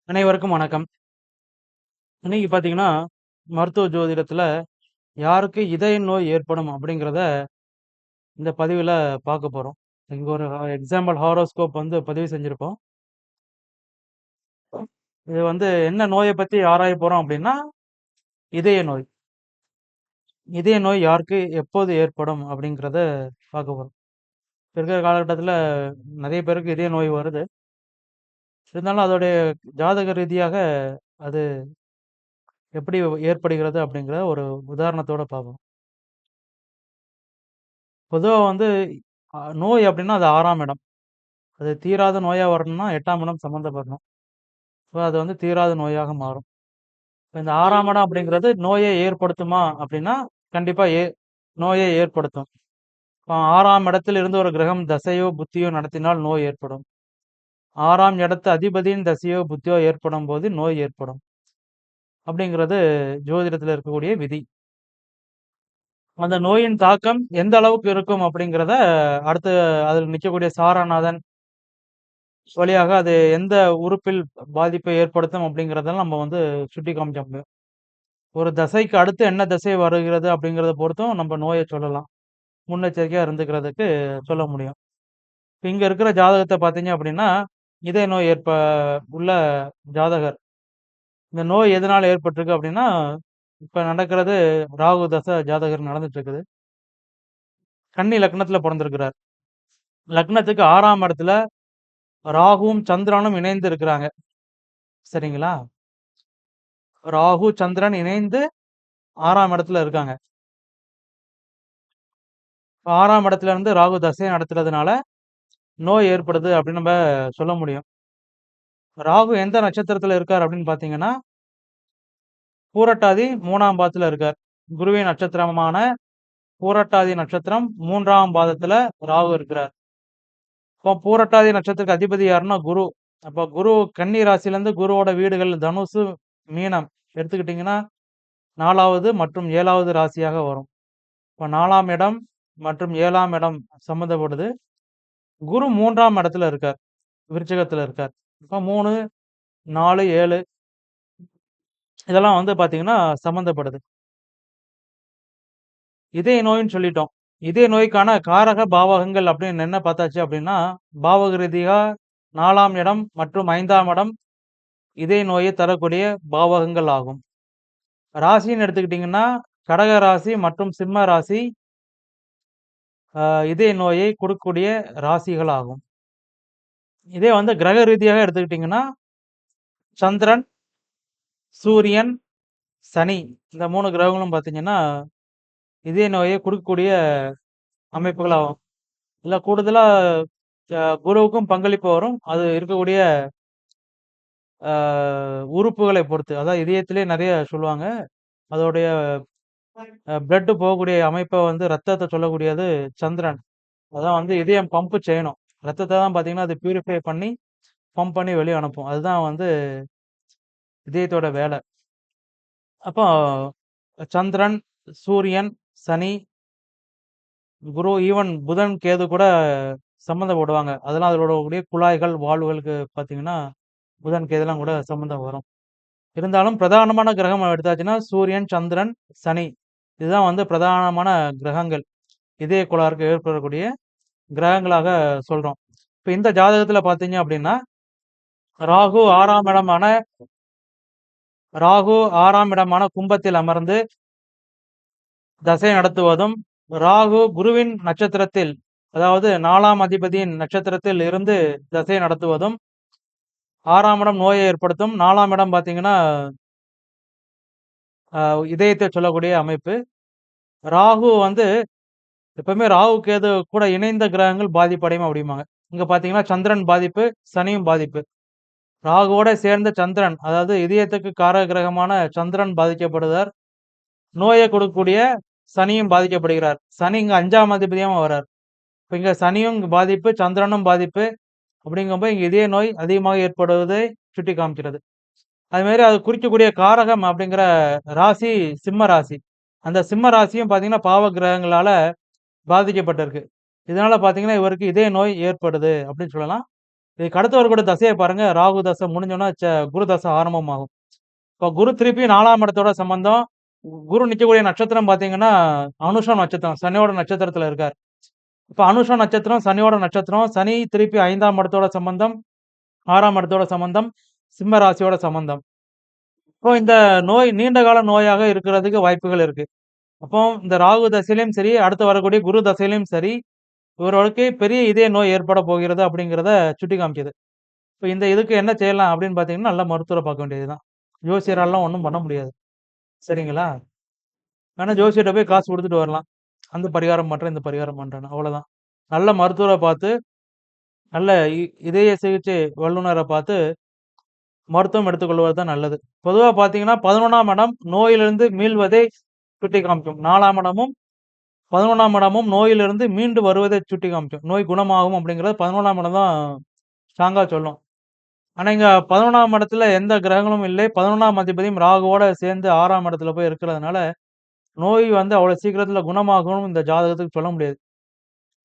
அனைவருக்கும் வணக்கம். இன்னைக்கு பார்த்தீங்கன்னா, மருத்துவ ஜோதிடத்துல யாருக்கு இதய நோய் ஏற்படும் அப்படிங்கிறத இந்த பதிவுல பார்க்க போறோம். இங்க ஒரு எக்ஸாம்பிள் ஹாரோஸ்கோப் வந்து பதிவு செஞ்சிருக்கோம். இது வந்து என்ன நோய பத்தி ஆராய போறோம் அப்படின்னா, இதய நோய். இதய நோய் யாருக்கு எப்போது ஏற்படும் அப்படிங்கிறத பார்க்க போறோம். இப்ப இருக்கிற காலகட்டத்துல நெறைய பேருக்கு இதய நோய் வருது. இருந்தாலும் அதோடைய ஜாதக ரீதியாக அது எப்படி ஏற்படுகிறது அப்படிங்கிற ஒரு உதாரணத்தோட பார்ப்போம். பொதுவா வந்து நோய் அப்படின்னா அது 6ஆம் இடம். அது தீராத நோயா வரணும்னா 8ஆம் இடம் சம்மந்தப்படணும். அப்ப அது வந்து தீராத நோயாக மாறும். இப்ப இந்த 6ஆம் இடம் அப்படிங்கிறது நோயை ஏற்படுத்துமா அப்படின்னா, கண்டிப்பா நோயை ஏற்படுத்தும். இப்ப 6ஆம் இடத்தில் இருந்து ஒரு கிரகம் தசையோ, புத்தியோ நடத்தினால் நோய் ஏற்படும். 6ஆம் இடத்து அதிபதியின் தசையோ, புத்தியோ ஏற்படும்போது நோய் ஏற்படும். அப்படிங்கிறது ஜோதிடத்துல இருக்கக்கூடிய விதி. அந்த நோயின் தாக்கம் எந்த அளவுக்கு இருக்கும் அப்படிங்கிறத அடுத்து அதில் நிக்கக்கூடிய சாராநாதன் வழியாக அது எந்த உறுப்பில் பாதிப்பை ஏற்படுத்தும் அப்படிங்கிறதெல்லாம் நம்ம வந்து சுட்டி காமிக்க முடியும். ஒரு தசைக்கு அடுத்து என்ன தசை வருகிறது அப்படிங்கிறத பொறுத்தும் நம்ம நோய சொல்லலாம். முன்னெச்சரிக்கையா இருந்துக்கிறதுக்கு சொல்ல முடியும். இப்ப இங்க இருக்கிற ஜாதகத்த பார்த்தீங்க அப்படின்னா, இதய நோய் உள்ள ஜாதகர். இந்த நோய் எதனால ஏற்பட்டிருக்கு அப்படின்னா, இப்ப நடக்கிறது ராகு தசை ஜாதகர் நடந்துட்டு இருக்குது. கன்னி லக்னத்துல பொறந்திருக்கிறார். லக்னத்துக்கு 6ஆம் இடத்துல ராகுவும், சந்திரனும் இணைந்து இருக்கிறாங்க. சரிங்களா? ராகு, சந்திரன் இணைந்து 6ஆம் இடத்துல இருக்காங்க. 6ஆம் இடத்துல இருந்து ராகு தசைய நடத்துறதுனால நோய் ஏற்படுது அப்படின்னு நம்ம சொல்ல முடியும். ராகு எந்த நட்சத்திரத்துல இருக்கார் அப்படின்னு பார்த்தீங்கன்னா, பூரட்டாதி 3ஆம் பாதத்துல இருக்கார். குருவின் நட்சத்திரமான பூரட்டாதி நட்சத்திரம் 3ஆம் பாதத்துல ராகு இருக்கிறார். இப்போ பூரட்டாதி நட்சத்திரத்துக்கு அதிபதி யாருன்னா குரு. அப்ப குரு கன்னி ராசியிலேருந்து குருவோட வீடுகள் தனுசு, மீனம் எடுத்துக்கிட்டீங்கன்னா 4வது மற்றும் 7வது ராசியாக வரும். இப்ப 4ஆம் இடம் மற்றும் 7ஆம் இடம் சம்மந்தப்படுது. குரு 3ஆம் இடத்துல இருக்கார். விருச்சிகத்துல இருக்கார். இப்ப 3, 4, 7 இதெல்லாம் வந்து பார்த்தீங்கன்னா சம்மந்தப்படுது. இதய நோய்ன்னு சொல்லிட்டோம். இதய நோய்க்கான காரக பாவகங்கள் அப்படின்னு என்ன பார்த்தாச்சு அப்படின்னா, பாவக ரீதியா 4ஆம் இடம் மற்றும் 5ஆம் இடம் இதய நோயை தரக்கூடிய பாவகங்கள் ஆகும். ராசின்னு எடுத்துக்கிட்டீங்கன்னா, கடக ராசி மற்றும் சிம்ம ராசி இதய நோயை கொடுக்கக்கூடிய ராசிகள் ஆகும். இதே வந்து கிரக ரீதியாக எடுத்துக்கிட்டீங்கன்னா, சந்திரன், சூரியன், சனி இந்த 3 கிரகங்களும் பார்த்தீங்கன்னா, இதய நோயை கொடுக்கக்கூடிய அமைப்புகள் ஆகும். இதுல கூடுதலா குருவுக்கும் பங்களிப்பு வரும். அது இருக்கக்கூடிய அ உறுப்புகளை பொறுத்து. அதாவது இதயத்திலே நெறைய சொல்லுவாங்க. அதோடைய பிளட் போகக்கூடிய அமைப்ப வந்து ரத்தத்த சொல்லக்கூடியது சந்திரன். அதான் வந்து இதயம் பம்ப் செய்யணும். ரத்தத்த தான் பார்த்தீங்கன்னா, அது பியூரிஃபை பண்ணி, பம்ப் பண்ணி வெளிய அனுப்பும். அதுதான் வந்து இதயத்தோட வேல. அப்போ சந்திரன், சூரியன், சனி, குரு ஈவன் புதன், கேது கூட சம்மந்தப்படுவாங்க. அதெல்லாம் அதோட கூடிய குழாய்கள், வால்வுகளுக்கு பார்த்தீங்கன்னா, புதன், கேதுலாம் கூட சம்மந்தம் வரும். இருந்தாலும் பிரதானமான கிரகம் எடுத்தாச்சுன்னா, சூரியன், சந்திரன், சனி. இதுதான் வந்து பிரதானமான கிரகங்கள். இதய கோளாறுக்கு ஏற்படக்கூடிய கிரகங்களாக சொல்றோம். இப்ப இந்த ஜாதகத்துல பார்த்தீங்க அப்படின்னா, ராகு 6ஆம் இடமான ராகு 6ஆம் இடமான கும்பத்தில் அமர்ந்து தசை நடத்துவதும், ராகு குருவின் நட்சத்திரத்தில் அதாவது 4ஆம் அதிபதியின் நட்சத்திரத்தில் இருந்து தசை நடத்துவதும், 6ஆம் இடம் நோயை ஏற்படுத்தும். 4ஆம் இடம் பார்த்தீங்கன்னா, அ இதயத்தை சொல்லக்கூடிய அமைப்பு. ராகு வந்து எப்பவுமே ராகு, கேது கூட இணைந்த கிரகங்கள் பாதிப்படையும் அப்படிம்பாங்க. இங்க பார்த்தீங்கன்னா, சந்திரன் பாதிப்பு, சனியும் பாதிப்பு. ராகுவோட சேர்ந்த சந்திரன், அதாவது இதயத்துக்கு காரக கிரகமான சந்திரன் பாதிக்கப்படுகிறார். நோயை கொடுக்கக்கூடிய சனியும் பாதிக்கப்படுகிறார். சனி இங்க 5ஆம் அதிபதியாவும் வரார். இப்ப இங்க சனியும் பாதிப்பு, சந்திரனும் பாதிப்பு. அப்படிங்கும்போது இங்க இதய நோய் அதிகமாக ஏற்படுவதை சுட்டி காமிக்கிறது. அது மாரி அது குறிக்கக்கூடிய காரகம் அப்படிங்கிற ராசி சிம்ம ராசி. அந்த சிம்ம ராசியும் பார்த்தீங்கன்னா, பாவ கிரகங்களால பாதிக்கப்பட்டிருக்கு. இதனால பார்த்தீங்கன்னா, இவருக்கு இதய நோய் ஏற்படுது அப்படின்னு சொல்லலாம். இதுக்கு அடுத்து வரக்கூடிய தசைய பாருங்க. ராகு தசை முடிஞ்சோனே குரு தசை ஆரம்பமாகும். இப்ப குரு திருப்பி 4ஆம் இடத்தோட சம்பந்தம். குரு நிக்கக்கூடிய நட்சத்திரம் பார்த்தீங்கன்னா, அனுஷம் நட்சத்திரம். சனியோட நட்சத்திரத்துல இருக்காரு. இப்ப அனுஷம் நட்சத்திரம், சனியோட நட்சத்திரம். சனி திருப்பி 5ஆம் இடத்தோட சம்பந்தம். 6ஆம் இடத்தோட சம்பந்தம். சிம்ம ராசியோட சம்பந்தம். இப்போ இந்த நோய் நீண்ட கால நோயாக இருக்கிறதுக்கு வாய்ப்புகள் இருக்கு. அப்போ இந்த ராகு தசையிலயும் சரி, அடுத்து வரக்கூடிய குரு தசையிலயும் சரி, இவர்களுக்கு பெரிய இதய நோய் ஏற்பட போகிறது அப்படிங்கிறத சுட்டி காமிக்குது. இப்ப இந்த இதுக்கு என்ன செய்யலாம் அப்படின்னு பார்த்தீங்கன்னா, நல்ல மருத்துவர பார்க்க வேண்டியது தான். ஜோசியரால்லாம் ஒண்ணும் பண்ண முடியாது. சரிங்களா? வேணா ஜோசியர்ட்ட போய் காசு குடுத்துட்டு வரலாம். அந்த பரிகாரம் பண்றேன், இந்த பரிகாரம் பண்றேன்னு. அவ்வளோதான். நல்ல மருத்துவர பார்த்து, நல்ல இதய சிகிச்சை வல்லுனர பார்த்து மருத்துவம் எடுத்துக்கொள்வது தான் நல்லது. பொதுவா பார்த்தீங்கன்னா, 11ஆம் இடம் நோயிலிருந்து மீள்வதை சுட்டி காமிக்கும். 4ஆம் இடமும், 11ஆம் இடமும் நோயிலிருந்து மீண்டு வருவதை சுட்டி காமிக்கும். நோய் குணமாகும் அப்படிங்கிறது 11ஆம் இடம் தான் ஸ்ட்ராங்கா சொல்லும். ஆனா, இங்க 11ஆம் இடத்துல எந்த கிரகங்களும் இல்லை. 11ஆம் அதிபதியும் ராகுவோட சேர்ந்து 6ஆம் இடத்துல போய் இருக்கிறதுனால, நோய் வந்து அவ்வளோ சீக்கிரத்துல குணமாகும்னு இந்த ஜாதகத்துக்கு சொல்ல முடியாது.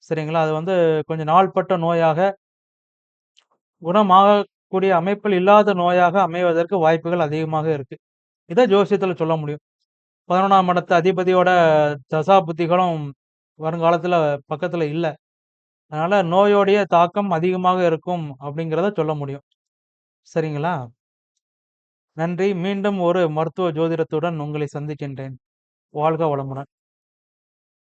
சரிங்களா? அது வந்து கொஞ்சம் நாள்பட்ட நோயாக, குணமாகக்கூடிய அமைப்பில் இல்லாத நோயாக அமைவதற்கு வாய்ப்புகள் அதிகமாக இருக்கு. இத ஜோசியத்துல சொல்ல முடியும். 11ஆம் இடத்து அதிபதியோட தசா புத்திகளும் வருங்காலத்துல பக்கத்துல இல்ல. அதனால நோயோடைய தாக்கம் அதிகமாக இருக்கும் அப்படிங்கிறத சொல்ல முடியும். சரிங்களா? நன்றி. மீண்டும் ஒரு மருத்துவ ஜோதிடத்துடன் உங்களை சந்திக்கின்றேன். வாழ்க வளமுடன்.